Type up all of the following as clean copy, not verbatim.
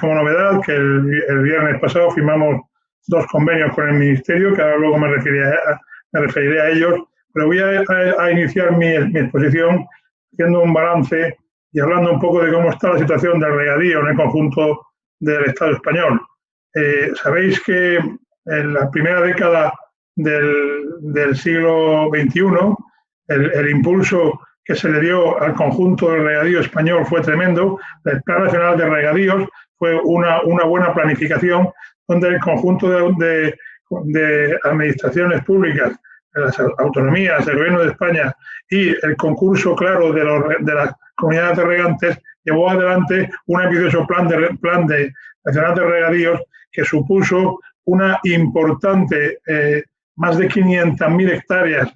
como novedad que el viernes pasado firmamos 2 convenios con el Ministerio, que ahora luego me referiré a ellos, pero voy a iniciar mi exposición haciendo un balance y hablando un poco de cómo está la situación del regadío en el conjunto del Estado español. Sabéis que en la primera década del siglo XXI, el impulso que se le dio al conjunto del regadío español fue tremendo. El Plan Nacional de Regadíos fue una buena planificación donde el conjunto de administraciones públicas, las autonomías, el Gobierno de España y el concurso claro de las comunidades de regantes llevó adelante un ambicioso plan nacional de regadíos que supuso una importante, más de 500.000 hectáreas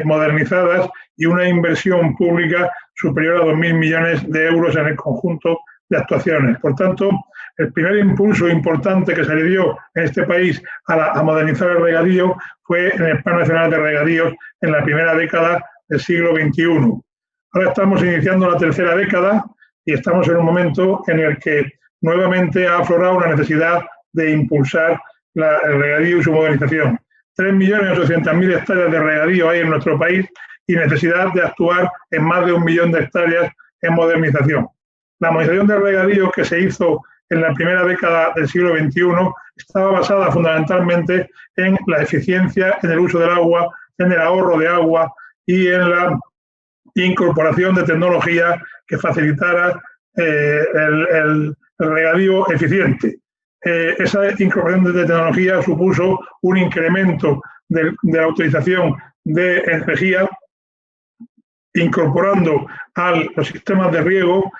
modernizadas y una inversión pública superior a 2.000 millones de euros en el conjunto de actuaciones. Por tanto, el primer impulso importante que se le dio en este país a modernizar el regadío fue en el Plan Nacional de Regadíos en la primera década del siglo XXI. Ahora estamos iniciando la tercera década y estamos en un momento en el que nuevamente ha aflorado una necesidad de impulsar el regadío y su modernización. 3.800.000 hectáreas de regadío hay en nuestro país y necesidad de actuar en más de 1 millón de hectáreas en modernización. La modernización del regadío que se hizo en la primera década del siglo XXI estaba basada fundamentalmente en la eficiencia en el uso del agua, en el ahorro de agua y en la incorporación de tecnología que facilitara el regadío eficiente. Esa incorporación de tecnología supuso un incremento de la utilización de energía, incorporando a los sistemas de riego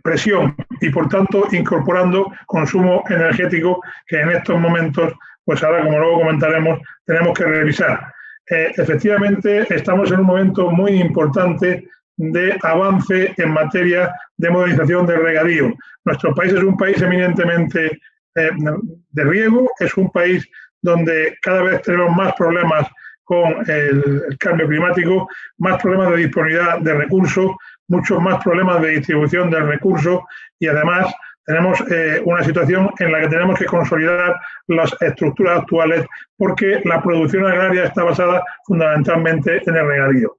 presión y, por tanto, incorporando consumo energético que en estos momentos, pues ahora, como luego comentaremos, tenemos que revisar. Efectivamente, estamos en un momento muy importante de avance en materia de modernización del regadío. Nuestro país es un país eminentemente de riego, es un país donde cada vez tenemos más problemas con el cambio climático, más problemas de disponibilidad de recursos, muchos más problemas de distribución del recurso y además tenemos una situación en la que tenemos que consolidar las estructuras actuales porque la producción agraria está basada fundamentalmente en el regadío.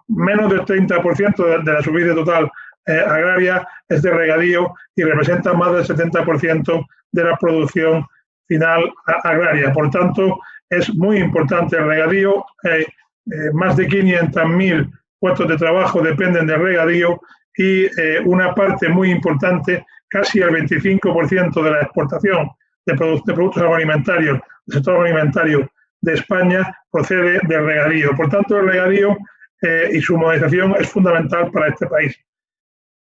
Menos del 30% de la superficie total agraria es de regadío y representa más del 70% de la producción final agraria. Por tanto, es muy importante el regadío. Más de 500.000 puestos de trabajo dependen del regadío y una parte muy importante, casi el 25% de la exportación de productos agroalimentarios, del sector agroalimentario de España, procede del regadío. Por tanto, el regadío y su modernización es fundamental para este país.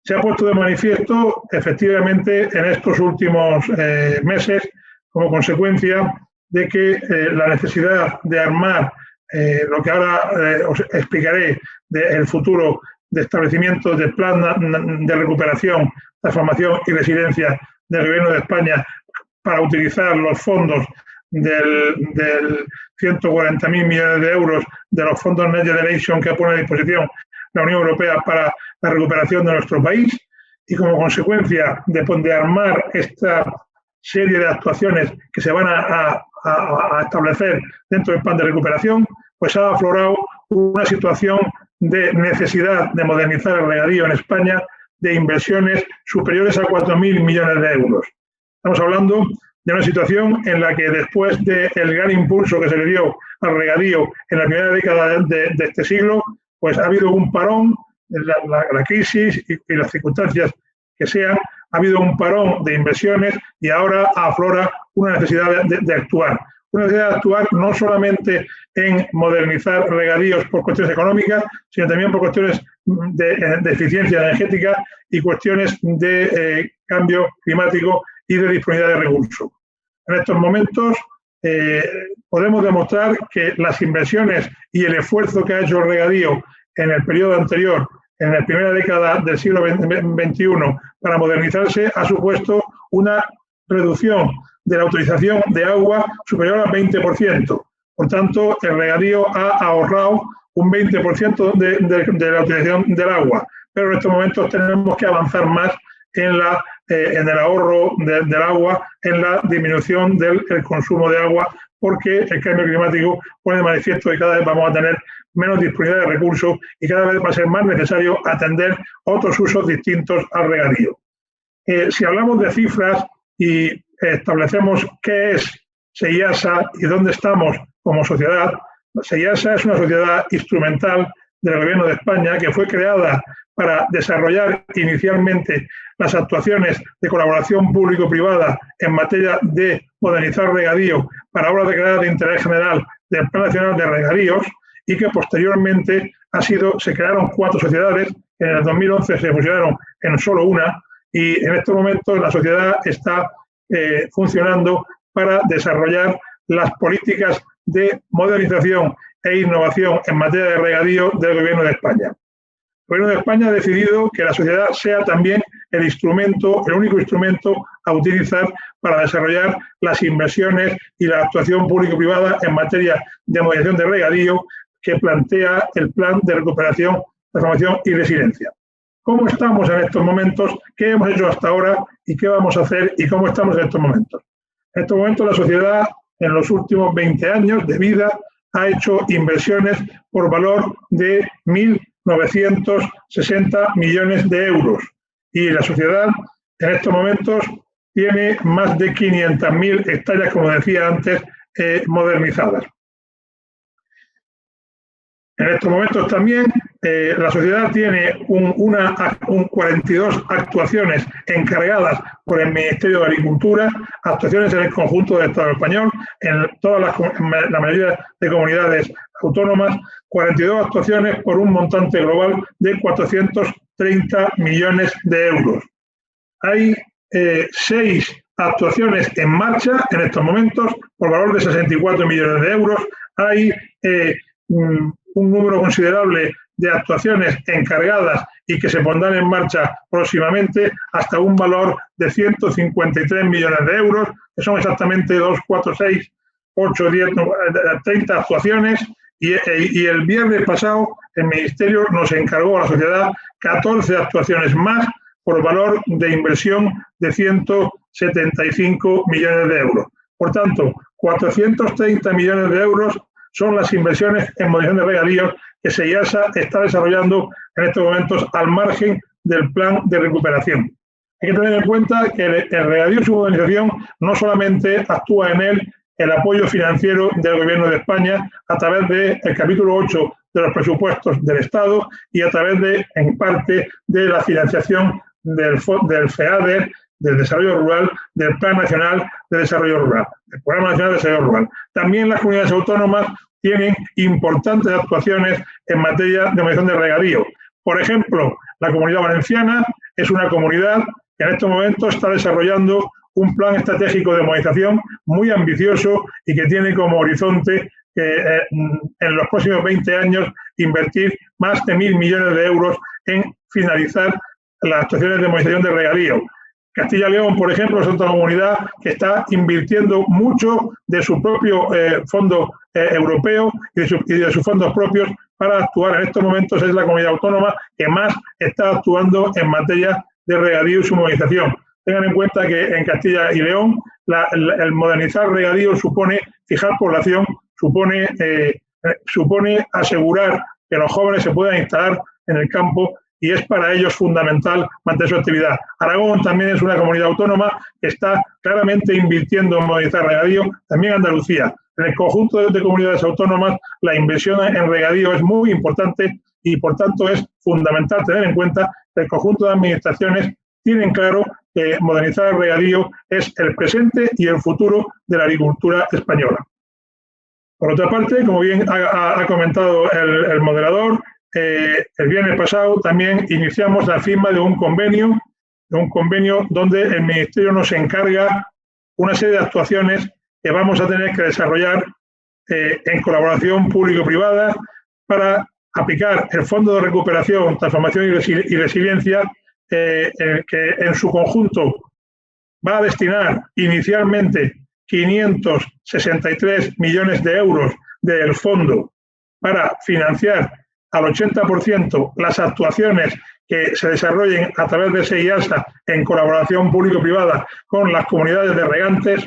Se ha puesto de manifiesto, efectivamente, en estos últimos meses, como consecuencia de que la necesidad de armar lo que ahora os explicaré del futuro de establecimiento del plan de recuperación, transformación y resiliencia del Gobierno de España para utilizar los fondos del 140.000 millones de euros de los fondos Next Generation que pone a disposición la Unión Europea para la recuperación de nuestro país y como consecuencia de armar esta serie de actuaciones que se van a establecer dentro del plan de recuperación, pues ha aflorado una situación de necesidad de modernizar el regadío en España de inversiones superiores a 4.000 millones de euros. Estamos hablando de una situación en la que después del gran impulso que se le dio al regadío en la primera década de este siglo, pues ha habido un parón, la crisis y las circunstancias que sean, ha habido un parón de inversiones y ahora aflora una necesidad de actuar. Una necesidad de actuar no solamente en modernizar regadíos por cuestiones económicas, sino también por cuestiones de eficiencia energética y cuestiones de cambio climático y de disponibilidad de recursos. En estos momentos podemos demostrar que las inversiones y el esfuerzo que ha hecho el regadío en el periodo anterior, en la primera década del siglo XXI, para modernizarse, ha supuesto una reducción de la utilización de agua superior al 20%. Por tanto, el regadío ha ahorrado un 20% de la utilización del agua. Pero en estos momentos tenemos que avanzar más en la en el ahorro del agua, en la disminución del consumo de agua, porque el cambio climático pone de manifiesto que cada vez vamos a tener menos disponibilidad de recursos y cada vez va a ser más necesario atender otros usos distintos al regadío. Si hablamos de cifras y establecemos qué es SEIASA y dónde estamos como sociedad, SEIASA es una sociedad instrumental del Gobierno de España que fue creada para desarrollar inicialmente las actuaciones de colaboración público-privada en materia de modernizar regadío para obras declaradas de interés general del Plan Nacional de Regadíos y que posteriormente se crearon 4 sociedades, en el 2011 se fusionaron en solo una y en estos momentos la sociedad está funcionando para desarrollar las políticas de modernización e innovación en materia de regadío del Gobierno de España. El Gobierno de España ha decidido que la sociedad sea también el único instrumento a utilizar para desarrollar las inversiones y la actuación público-privada en materia de modernización de regadío que plantea el Plan de Recuperación, Transformación y Resiliencia. ¿Cómo estamos en estos momentos? ¿Qué hemos hecho hasta ahora? ¿Y qué vamos a hacer? ¿Y cómo estamos en estos momentos? En estos momentos la sociedad, en los últimos 20 años de vida, ha hecho inversiones por valor de 1.960 millones de euros. Y la sociedad, en estos momentos, tiene más de 500.000 hectáreas, como decía antes, modernizadas. En estos momentos también la sociedad tiene 42 actuaciones encargadas por el Ministerio de Agricultura, actuaciones en el conjunto del Estado español, en la mayoría de comunidades autónomas, 42 actuaciones por un montante global de 430 millones de euros. Hay 6 actuaciones en marcha en estos momentos por valor de 64 millones de euros. Hay un número considerable de actuaciones encargadas y que se pondrán en marcha próximamente hasta un valor de 153 millones de euros, que son exactamente 2, 4, 6, 8, 10, 30 actuaciones. Y el viernes pasado el Ministerio nos encargó a la sociedad 14 actuaciones más por valor de inversión de 175 millones de euros. Por tanto, 430 millones de euros son las inversiones en modernización de regadíos que SEIASA está desarrollando en estos momentos al margen del plan de recuperación. Hay que tener en cuenta que el regadío y su modernización no solamente actúa en él el apoyo financiero del Gobierno de España a través del capítulo 8 de los presupuestos del Estado y a través de, en parte, de la financiación del FEADER, del desarrollo rural, del Plan Nacional de Desarrollo Rural, del Programa Nacional de Desarrollo Rural. También las comunidades autónomas tienen importantes actuaciones en materia de modernización de regadío. Por ejemplo, la Comunidad Valenciana es una comunidad que en estos momentos está desarrollando un plan estratégico de modernización muy ambicioso y que tiene como horizonte en los próximos 20 años invertir más de 1.000 millones de euros en finalizar las actuaciones de modernización de regadío. Castilla y León, por ejemplo, es otra comunidad que está invirtiendo mucho de su propio fondo europeo y de sus fondos propios para actuar. En estos momentos es la comunidad autónoma que más está actuando en materia de regadío y su modernización. Tengan en cuenta que en Castilla y León el modernizar regadío supone fijar población, supone asegurar que los jóvenes se puedan instalar en el campo y es para ellos fundamental mantener su actividad. Aragón también es una comunidad autónoma que está claramente invirtiendo en modernizar regadío, también Andalucía. En el conjunto de comunidades autónomas la inversión en regadío es muy importante y por tanto es fundamental tener en cuenta que el conjunto de administraciones tienen claro que modernizar el regadío es el presente y el futuro de la agricultura española. Por otra parte, como bien ha comentado el moderador, el viernes pasado también iniciamos la firma de un convenio donde el Ministerio nos encarga una serie de actuaciones que vamos a tener que desarrollar en colaboración público-privada para aplicar el Fondo de Recuperación, Transformación y Resiliencia, que en su conjunto va a destinar inicialmente 563 millones de euros del fondo para financiar al 80% las actuaciones que se desarrollen a través de SEIASA en colaboración público-privada con las comunidades de regantes.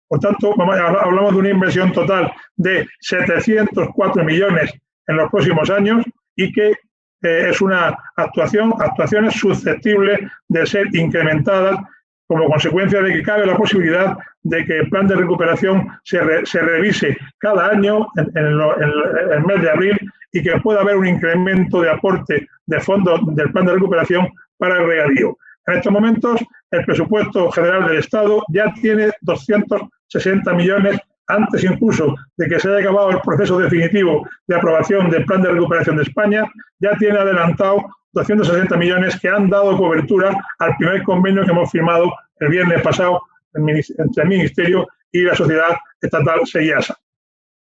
Por tanto, hablamos de una inversión total de 704 millones en los próximos años y que es una actuaciones susceptibles de ser incrementadas como consecuencia de que cabe la posibilidad de que el plan de recuperación se revise cada año en el mes de abril y que pueda haber un incremento de aporte de fondos del plan de recuperación para el regadío. En estos momentos, el presupuesto general del Estado ya tiene 260 millones, antes incluso de que se haya acabado el proceso definitivo de aprobación del plan de recuperación de España, ya tiene adelantado 260 millones que han dado cobertura al primer convenio que hemos firmado el viernes pasado entre el Ministerio y la sociedad estatal SEIASA.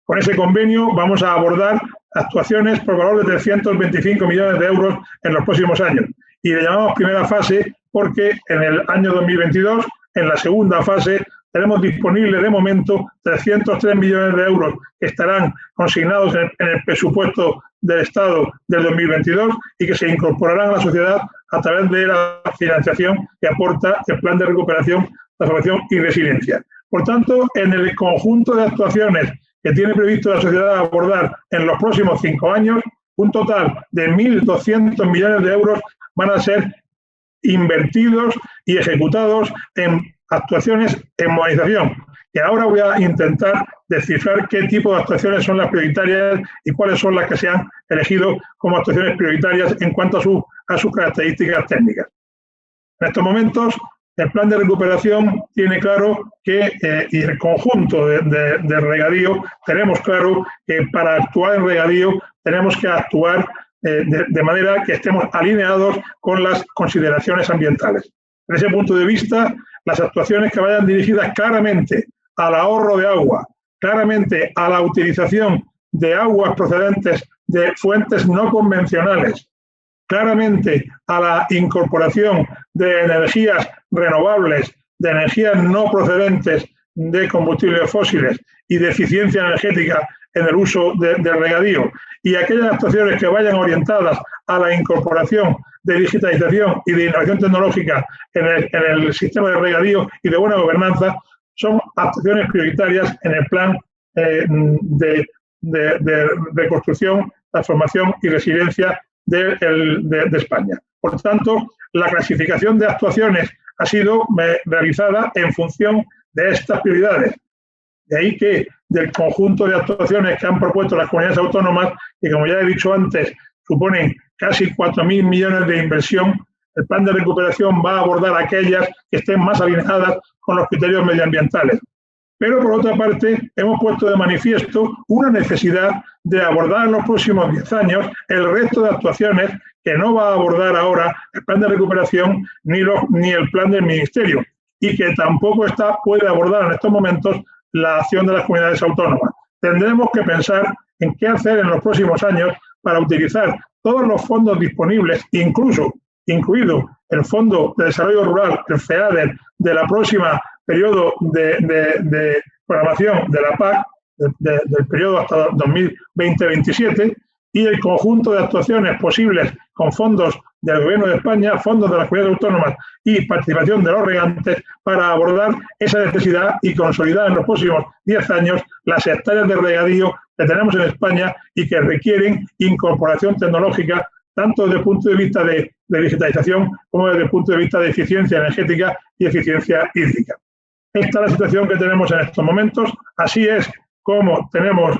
Con ese convenio vamos a abordar actuaciones por valor de 325 millones de euros en los próximos años. Y le llamamos primera fase porque en el año 2022, en la segunda fase, tenemos disponible de momento 303 millones de euros que estarán consignados en el presupuesto del Estado del 2022 y que se incorporarán a la sociedad a través de la financiación que aporta el Plan de Recuperación, Transformación y Resiliencia. Por tanto, en el conjunto de actuaciones que tiene previsto la sociedad abordar en los próximos 5 años, un total de 1.200 millones de euros van a ser invertidos y ejecutados en actuaciones en modernización. Y ahora voy a intentar descifrar qué tipo de actuaciones son las prioritarias y cuáles son las que se han elegido como actuaciones prioritarias en cuanto a sus características técnicas. En estos momentos, el plan de recuperación tiene claro que, y el conjunto de regadío, tenemos claro que para actuar en regadío tenemos que actuar de manera que estemos alineados con las consideraciones ambientales. Desde ese punto de vista, las actuaciones que vayan dirigidas claramente al ahorro de agua, claramente a la utilización de aguas procedentes de fuentes no convencionales, claramente a la incorporación de energías renovables, de energías no procedentes de combustibles fósiles y de eficiencia energética en el uso del regadío, y aquellas actuaciones que vayan orientadas a la incorporación de digitalización y de innovación tecnológica en el sistema de regadío y de buena gobernanza, son actuaciones prioritarias en el plan de reconstrucción, transformación y resiliencia de España. Por tanto, la clasificación de actuaciones ha sido realizada en función de estas prioridades. De ahí que del conjunto de actuaciones que han propuesto las comunidades autónomas, que como ya he dicho antes, suponen casi 4.000 millones de inversión, el plan de recuperación va a abordar aquellas que estén más alineadas con los criterios medioambientales. Pero, por otra parte, hemos puesto de manifiesto una necesidad de abordar en los próximos 10 años el resto de actuaciones que no va a abordar ahora el plan de recuperación ni el plan del Ministerio, y que tampoco puede abordar en estos momentos la acción de las comunidades autónomas. Tendremos que pensar en qué hacer en los próximos años para utilizar todos los fondos disponibles, incluido el Fondo de Desarrollo Rural, el FEADER, de la próxima periodo de programación de la PAC, del periodo hasta 2020-2027, y el conjunto de actuaciones posibles con fondos del Gobierno de España, fondos de las comunidades autónomas y participación de los regantes para abordar esa necesidad y consolidar en los próximos 10 años las hectáreas de regadío que tenemos en España y que requieren incorporación tecnológica tanto desde el punto de vista de digitalización como desde el punto de vista de eficiencia energética y eficiencia hídrica. Esta es la situación que tenemos en estos momentos. Así es como tenemos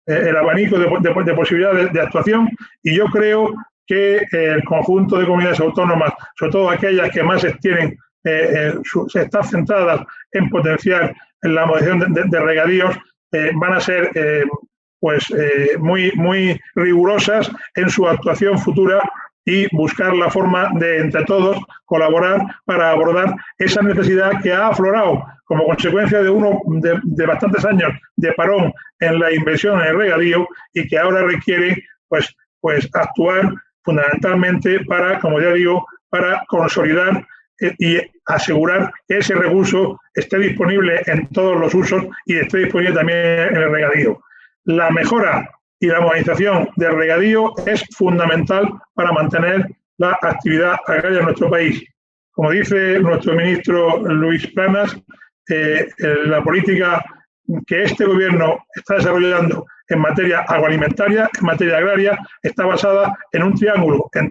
el abanico de posibilidades de actuación, y yo creo que el conjunto de comunidades autónomas, sobre todo aquellas que más se están centradas en potenciar la modernización de regadíos, van a ser muy rigurosas en su actuación futura y buscar la forma de, entre todos, colaborar para abordar esa necesidad que ha aflorado como consecuencia de bastantes años de parón en la inversión en el regadío y que ahora requiere pues actuar fundamentalmente para, como ya digo, para consolidar y asegurar que ese recurso esté disponible en todos los usos y esté disponible también en el regadío. La mejora y la modernización del regadío es fundamental para mantener la actividad agraria en nuestro país. Como dice nuestro ministro Luis Planas, la política que este gobierno está desarrollando en materia agroalimentaria, en materia agraria, está basada en un triángulo, en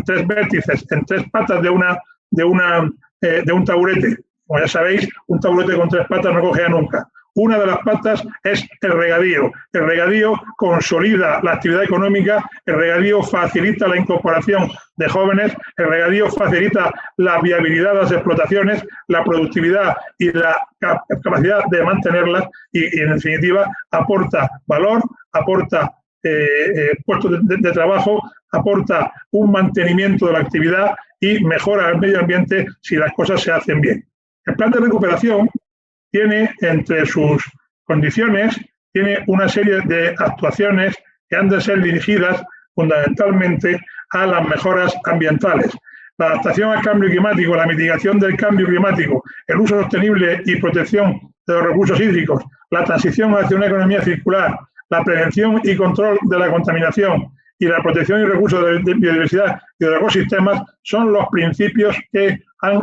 tres vértices, en tres patas de un taburete. Como ya sabéis, un taburete con tres patas no cojea nunca. Una de las patas es el regadío. El regadío consolida la actividad económica, el regadío facilita la incorporación de jóvenes, el regadío facilita la viabilidad de las explotaciones, la productividad y la capacidad de mantenerlas y en definitiva, aporta valor, aporta puestos de trabajo, aporta un mantenimiento de la actividad y mejora el medio ambiente si las cosas se hacen bien. El plan de recuperación tiene entre sus condiciones, tiene una serie de actuaciones que han de ser dirigidas fundamentalmente a las mejoras ambientales. La adaptación al cambio climático, la mitigación del cambio climático, el uso sostenible y protección de los recursos hídricos, la transición hacia una economía circular, la prevención y control de la contaminación y la protección y recursos de biodiversidad y de los ecosistemas son los principios que han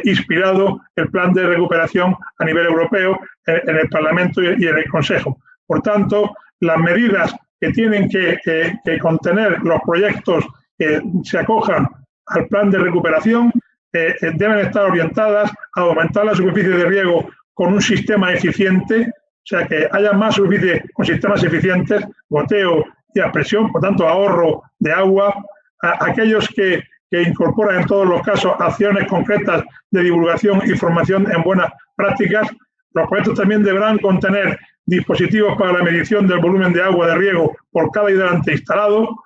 inspirado el plan de recuperación a nivel europeo en el Parlamento y en el Consejo. Por tanto, las medidas que tienen que contener los proyectos que se acojan al plan de recuperación deben estar orientadas a aumentar la superficie de riego con un sistema eficiente, o sea, que haya más superficie con sistemas eficientes, goteo y aspersión, por tanto, ahorro de agua, a aquellos que incorporan en todos los casos acciones concretas de divulgación y formación en buenas prácticas. Los proyectos también deberán contener dispositivos para la medición del volumen de agua de riego por cada hidrante instalado.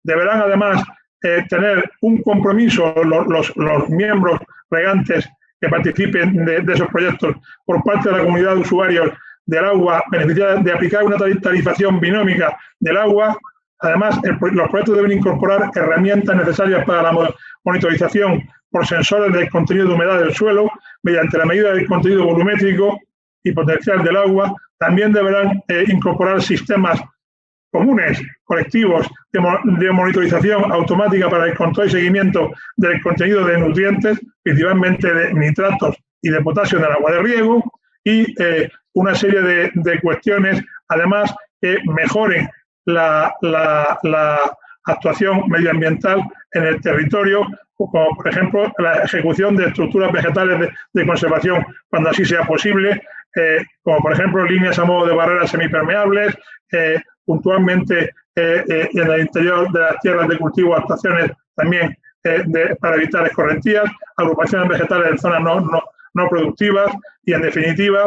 Deberán además tener un compromiso los miembros regantes que participen de esos proyectos por parte de la comunidad de usuarios del agua, beneficiada de aplicar una tarifación binómica del agua. Además, los proyectos deben incorporar herramientas necesarias para la monitorización por sensores del contenido de humedad del suelo mediante la medida del contenido volumétrico y potencial del agua. También deberán incorporar sistemas comunes, colectivos, de monitorización automática para el control y seguimiento del contenido de nutrientes, principalmente de nitratos y de potasio en el agua de riego, y una serie de cuestiones, además, que mejoren la actuación medioambiental en el territorio, como por ejemplo la ejecución de estructuras vegetales de conservación cuando así sea posible, como por ejemplo líneas a modo de barreras semipermeables, puntualmente en el interior de las tierras de cultivo actuaciones también para evitar escorrentías, agrupaciones vegetales en zonas no productivas y en definitiva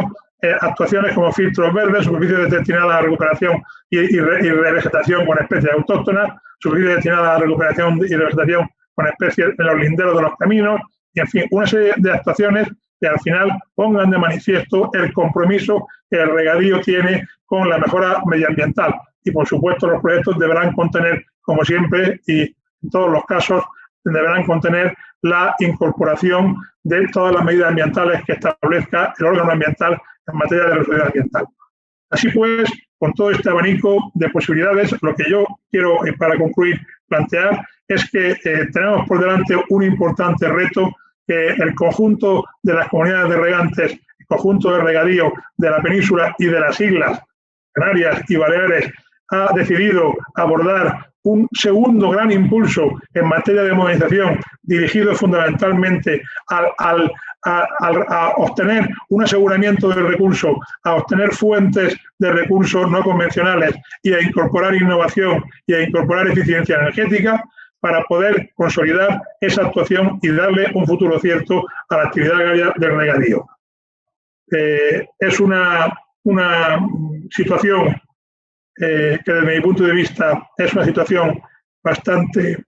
actuaciones como filtros verdes, superficies destinadas a la recuperación y revegetación con especies autóctonas, superficies destinadas a la recuperación y revegetación con especies en los linderos de los caminos, y en fin, una serie de actuaciones que al final pongan de manifiesto el compromiso que el regadío tiene con la mejora medioambiental. Y por supuesto los proyectos deberán contener, como siempre, y en todos los casos, deberán contener la incorporación de todas las medidas ambientales que establezca el órgano ambiental en materia de responsabilidad ambiental. Así pues, con todo este abanico de posibilidades, lo que yo quiero, para concluir, plantear es que tenemos por delante un importante reto que el conjunto de las comunidades de regantes, el conjunto de regadío de la península y de las islas Canarias y Baleares ha decidido abordar un segundo gran impulso en materia de modernización dirigido fundamentalmente a obtener un aseguramiento del recurso, a obtener fuentes de recursos no convencionales y a incorporar innovación y a incorporar eficiencia energética para poder consolidar esa actuación y darle un futuro cierto a la actividad agraria del regadío. Es una situación que desde mi punto de vista es una situación bastante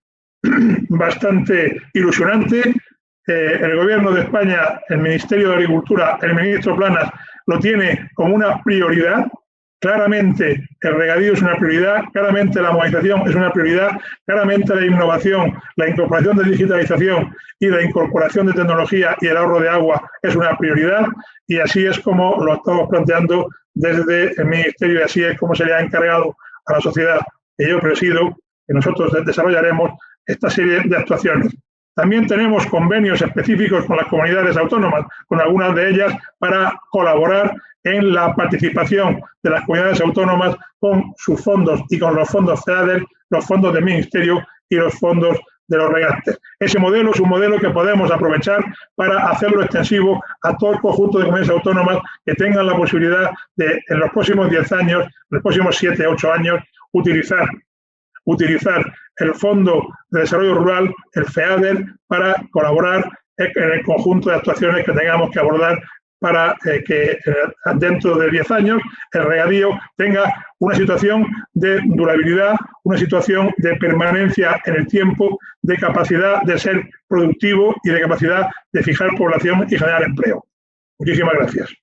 ilusionante. El Gobierno de España, el Ministerio de Agricultura, el ministro Planas, lo tiene como una prioridad. Claramente el regadío es una prioridad, claramente la modernización es una prioridad, claramente la innovación, la incorporación de digitalización y la incorporación de tecnología y el ahorro de agua es una prioridad, y así es como lo estamos planteando desde el Ministerio y así es como se le ha encargado a la sociedad que yo presido, que nosotros desarrollaremos esta serie de actuaciones. También tenemos convenios específicos con las comunidades autónomas, con algunas de ellas, para colaborar en la participación de las comunidades autónomas con sus fondos y con los fondos FEADER, los fondos del Ministerio y los fondos de los regantes. Ese modelo es un modelo que podemos aprovechar para hacerlo extensivo a todo el conjunto de comunidades autónomas que tengan la posibilidad de, en los próximos 10 años, en los próximos 7, 8 años, utilizar el Fondo de Desarrollo Rural, el FEADER, para colaborar en el conjunto de actuaciones que tengamos que abordar para que dentro de 10 años el regadío tenga una situación de durabilidad, una situación de permanencia en el tiempo, de capacidad de ser productivo y de capacidad de fijar población y generar empleo. Muchísimas gracias.